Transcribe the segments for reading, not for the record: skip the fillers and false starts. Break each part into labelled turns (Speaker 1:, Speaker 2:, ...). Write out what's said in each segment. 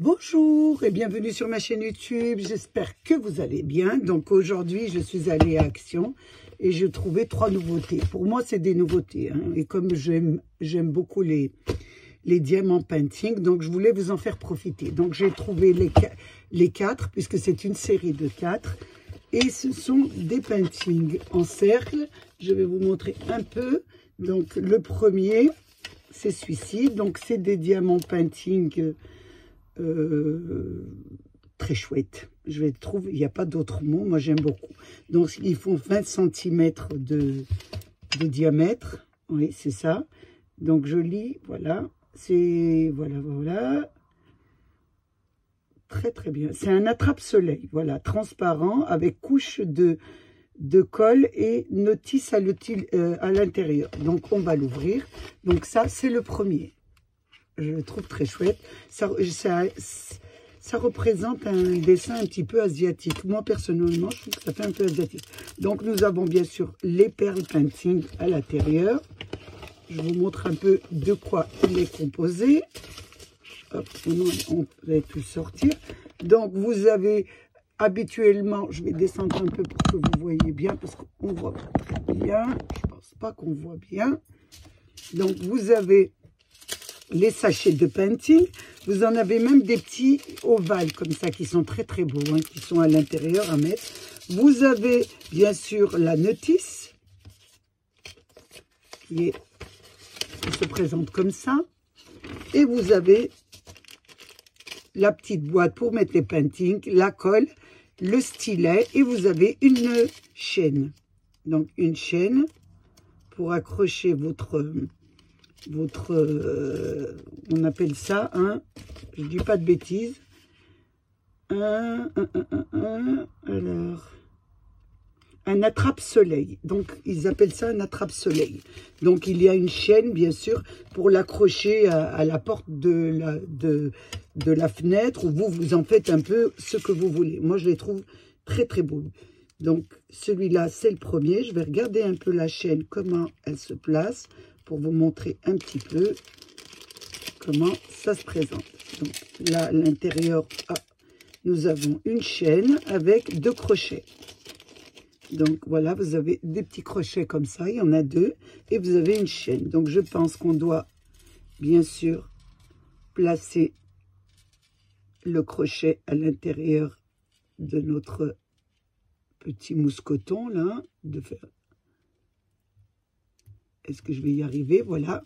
Speaker 1: Bonjour et bienvenue sur ma chaîne YouTube, j'espère que vous allez bien. Donc aujourd'hui je suis allée à Action et j'ai trouvé 3 nouveautés. Pour moi c'est des nouveautés hein. Et comme j'aime beaucoup les diamants painting, donc je voulais vous en faire profiter. Donc j'ai trouvé les 4 puisque c'est une série de 4 et ce sont des paintings en cercle. Je vais vous montrer un peu. Donc le premier c'est celui-ci, donc c'est des diamants painting très chouette. Je vais trouver, il n'y a pas d'autre mot, moi j'aime beaucoup. Donc ils font 20 cm de diamètre, oui c'est ça. Donc je lis, voilà, c'est voilà, très bien. C'est un attrape-soleil, voilà, transparent avec couche de colle et notice à l'intérieur. Donc on va l'ouvrir. Donc ça c'est le premier. Je le trouve très chouette. Ça représente un dessin un petit peu asiatique. Moi, personnellement, je trouve que ça fait un peu asiatique. Donc, nous avons bien sûr les perles painting à l'intérieur. Je vous montre un peu de quoi il est composé. Hop, on va tout sortir. Donc, vous avez habituellement, je vais descendre un peu pour que vous voyez bien, parce qu'on voit pas très bien. Je pense pas qu'on voit bien. Donc, vous avez les sachets de painting, vous en avez même des petits ovales comme ça qui sont très beaux, hein, qui sont à l'intérieur à mettre. Vous avez bien sûr la notice qui se présente comme ça, et vous avez la petite boîte pour mettre les paintings, la colle, le stylet, et vous avez une chaîne. Donc une chaîne pour accrocher votre on appelle ça je dis pas de bêtises, alors un attrape-soleil. Donc ils appellent ça un attrape-soleil. Donc il y a une chaîne bien sûr pour l'accrocher à la porte de la fenêtre, où vous en faites un peu ce que vous voulez. Moi je les trouve très beaux. Donc celui-là c'est le premier. Je vais regarder un peu la chaîne, comment elle se place, pour vous montrer un petit peu comment ça se présente. Donc là, à l'intérieur, nous avons une chaîne avec 2 crochets. Donc voilà, vous avez des petits crochets comme ça, il y en a 2, et vous avez une chaîne. Donc je pense qu'on doit bien sûr placer le crochet à l'intérieur de notre petit mousqueton là, de faire. Est-ce que je vais y arriver? Voilà,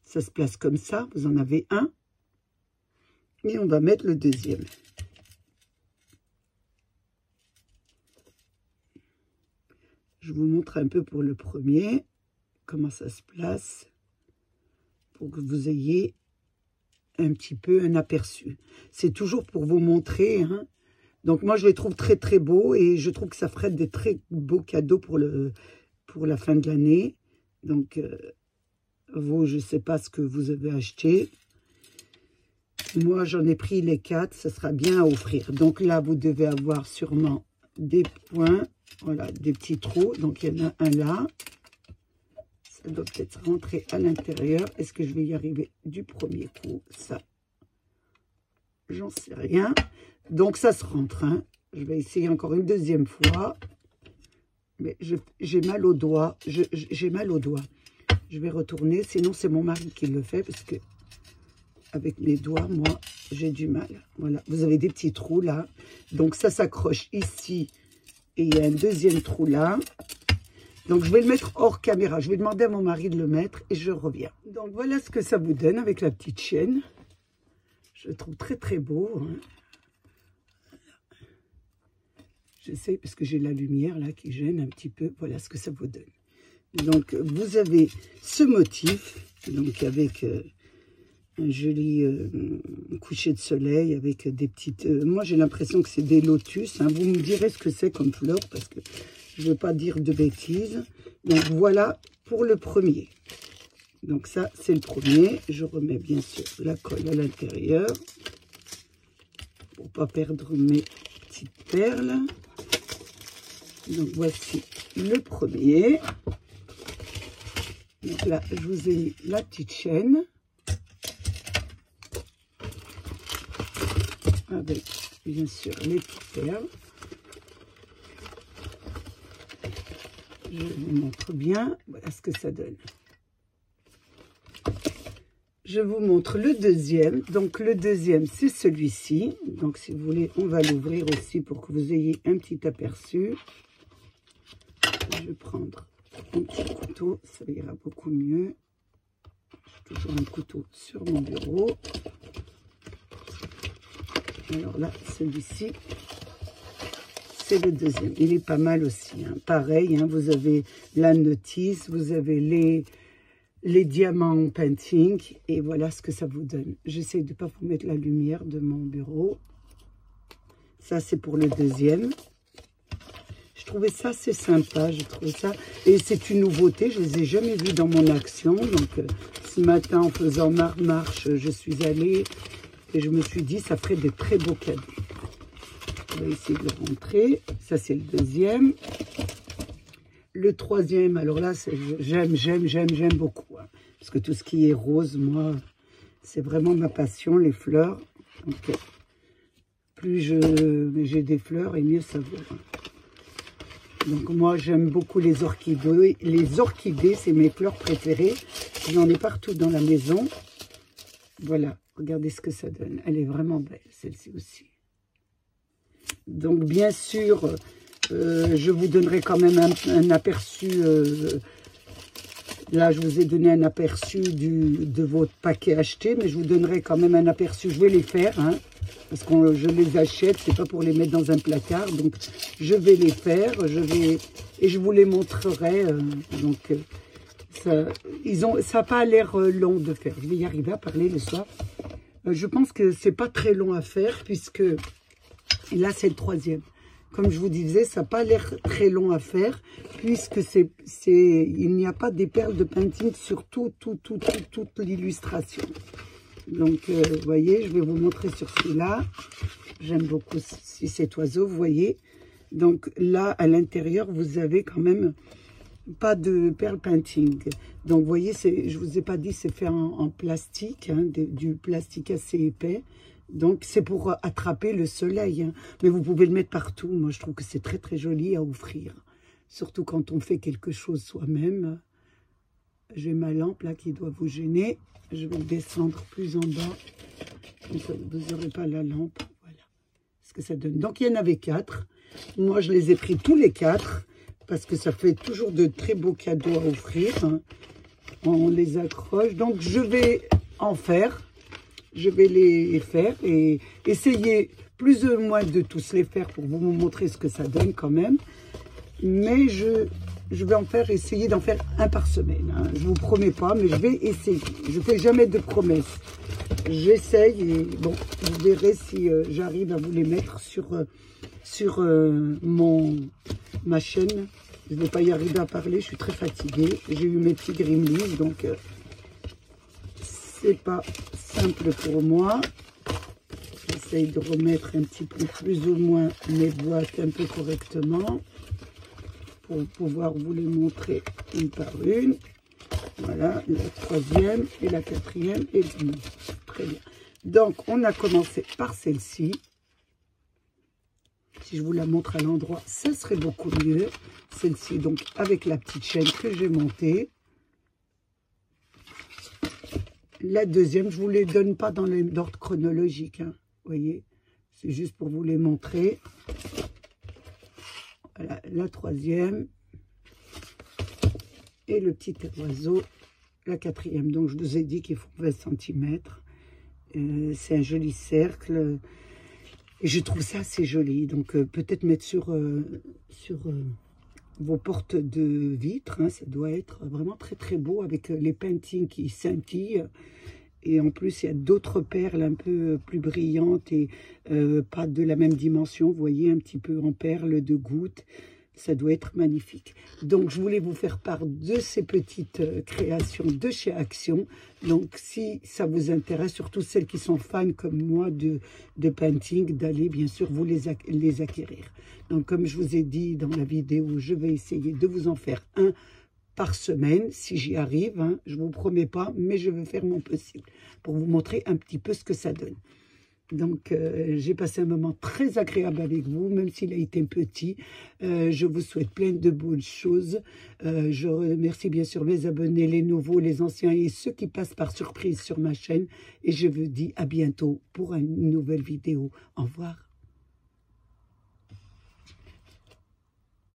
Speaker 1: ça se place comme ça. Vous en avez un. Et on va mettre le deuxième. Je vous montre un peu pour le premier, comment ça se place, pour que vous ayez un petit peu un aperçu. C'est toujours pour vous montrer. Hein. Donc moi, je les trouve très beaux, et je trouve que ça ferait des très beaux cadeaux pour la fin de l'année. Donc, vous, je ne sais pas ce que vous avez acheté. Moi, j'en ai pris les 4. Ça sera bien à offrir. Donc là, vous devez avoir sûrement des points. Voilà, des petits trous. Donc, il y en a un là. Ça doit peut-être rentrer à l'intérieur. Est-ce que je vais y arriver du premier coup? Ça, j'en sais rien. Donc, ça se rentre. Hein. Je vais essayer encore une deuxième fois. Mais j'ai mal au doigt, j'ai mal au doigt. Je vais retourner, sinon c'est mon mari qui le fait, parce que avec mes doigts, moi, j'ai du mal. Voilà, vous avez des petits trous là. Donc ça s'accroche ici, et il y a un deuxième trou là. Donc je vais le mettre hors caméra. Je vais demander à mon mari de le mettre et je reviens. Donc voilà ce que ça vous donne avec la petite chaîne. Je le trouve très beau. Hein. J'essaie parce que j'ai la lumière là qui gêne un petit peu. Voilà ce que ça vous donne. Donc vous avez ce motif, donc avec un joli coucher de soleil, avec des petites... moi j'ai l'impression que c'est des lotus. Hein. Vous me direz ce que c'est comme fleur, parce que je ne veux pas dire de bêtises. Donc voilà pour le premier. Donc ça c'est le premier. Je remets bien sûr la colle à l'intérieur pour ne pas perdre mes petites perles. Donc voici le premier. Donc là, je vous ai mis la petite chaîne. avec bien sûr les petites perles. Je vous montre bien, voilà ce que ça donne. Je vous montre le deuxième. Donc le deuxième, c'est celui-ci. Donc si vous voulez, on va l'ouvrir aussi pour que vous ayez un petit aperçu. Je vais prendre un petit couteau, ça ira beaucoup mieux. J'ai toujours un couteau sur mon bureau. Alors là, celui-ci, c'est le deuxième. Il est pas mal aussi. Hein. Pareil, hein, vous avez la notice, vous avez les diamants painting. Et voilà ce que ça vous donne. J'essaie de ne pas vous mettre la lumière de mon bureau. Ça, c'est pour le deuxième. Je trouvais ça assez sympa. Je trouvais ça... Et c'est une nouveauté. Je ne les ai jamais vus dans mon action. Donc, ce matin, en faisant ma marche, je suis allée... Et je me suis dit, ça ferait de très beaux cadeaux. On va essayer de le rentrer. Ça, c'est le deuxième. Le troisième, alors là, j'aime beaucoup. Hein. Parce que tout ce qui est rose, moi, c'est vraiment ma passion, les fleurs. Donc, plus j'ai des fleurs, et mieux ça vaut. Hein. Donc, moi, j'aime beaucoup les orchidées. Les orchidées, c'est mes fleurs préférées. J'en ai partout dans la maison. Voilà. Regardez ce que ça donne. Elle est vraiment belle, celle-ci aussi. Donc, bien sûr, je vous donnerai quand même un aperçu. Là, je vous ai donné un aperçu de votre paquet acheté, mais je vous donnerai quand même un aperçu. Je vais les faire, hein, parce que je les achète. C'est pas pour les mettre dans un placard. Donc, je vais les faire. Et je vous les montrerai. Ça n'a pas l'air long de faire. Je vais y arriver à parler le soir. Je pense que c'est pas très long à faire puisque là c'est le troisième. Comme je vous disais, ça n'a pas l'air très long à faire puisque il n'y a pas des perles de painting sur toute l'illustration. Donc vous voyez, je vais vous montrer sur celui-là. J'aime beaucoup cet oiseau, vous voyez. Donc là à l'intérieur vous avez quand même pas de perles painting. Donc vous voyez, je vous ai pas dit, c'est fait en plastique, hein, du plastique assez épais. Donc c'est pour attraper le soleil, hein. Mais vous pouvez le mettre partout. Moi je trouve que c'est très très joli à offrir, surtout quand on fait quelque chose soi-même. J'ai ma lampe là qui doit vous gêner. Je vais descendre plus en bas, comme ça vous n'aurez pas la lampe. Voilà ce que ça donne. Donc il y en avait 4. Moi je les ai pris tous les 4. Parce que ça fait toujours de très beaux cadeaux à offrir. Hein. On les accroche. Donc, je vais en faire. Je vais les faire et essayer plus ou moins de tous les faire pour vous montrer ce que ça donne quand même. Mais je vais essayer d'en faire un par semaine. Hein. Je ne vous promets pas, mais je vais essayer. Je ne fais jamais de promesses. J'essaye et bon, vous verrez si j'arrive à vous les mettre sur ma chaîne. Je ne vais pas y arriver à parler, je suis très fatiguée. J'ai eu mes petits gremlins, donc c'est pas simple pour moi. J'essaye de remettre un petit peu plus ou moins mes boîtes un peu correctement pour pouvoir vous les montrer une par une. Voilà, la troisième et la quatrième et le très bien. Donc, on a commencé par celle-ci. Si je vous la montre à l'endroit, ça serait beaucoup mieux. Celle-ci, donc, avec la petite chaîne que j'ai montée. La deuxième, je ne vous les donne pas dans l'ordre chronologique. Hein, vous voyez, c'est juste pour vous les montrer. Voilà, la troisième. Et le petit oiseau, la quatrième. Donc, je vous ai dit qu'il faut 20 cm. C'est un joli cercle. Et je trouve ça assez joli. Donc, peut-être mettre sur vos portes de vitres. Hein, ça doit être vraiment très, très beau avec les paintings qui scintillent. Et en plus, il y a d'autres perles un peu plus brillantes et pas de la même dimension. Vous voyez, un petit peu en perles de gouttes. Ça doit être magnifique. Donc, je voulais vous faire part de ces petites créations de chez Action. Donc, si ça vous intéresse, surtout celles qui sont fans comme moi de painting, d'aller bien sûr vous les acquérir. Donc, comme je vous ai dit dans la vidéo, je vais essayer de vous en faire un par semaine, si j'y arrive. Hein. Je ne vous promets pas, mais je vais faire mon possible pour vous montrer un petit peu ce que ça donne. Donc, j'ai passé un moment très agréable avec vous, même s'il a été petit. Je vous souhaite plein de bonnes choses. Je remercie bien sûr mes abonnés, les nouveaux, les anciens et ceux qui passent par surprise sur ma chaîne. Et je vous dis à bientôt pour une nouvelle vidéo. Au revoir.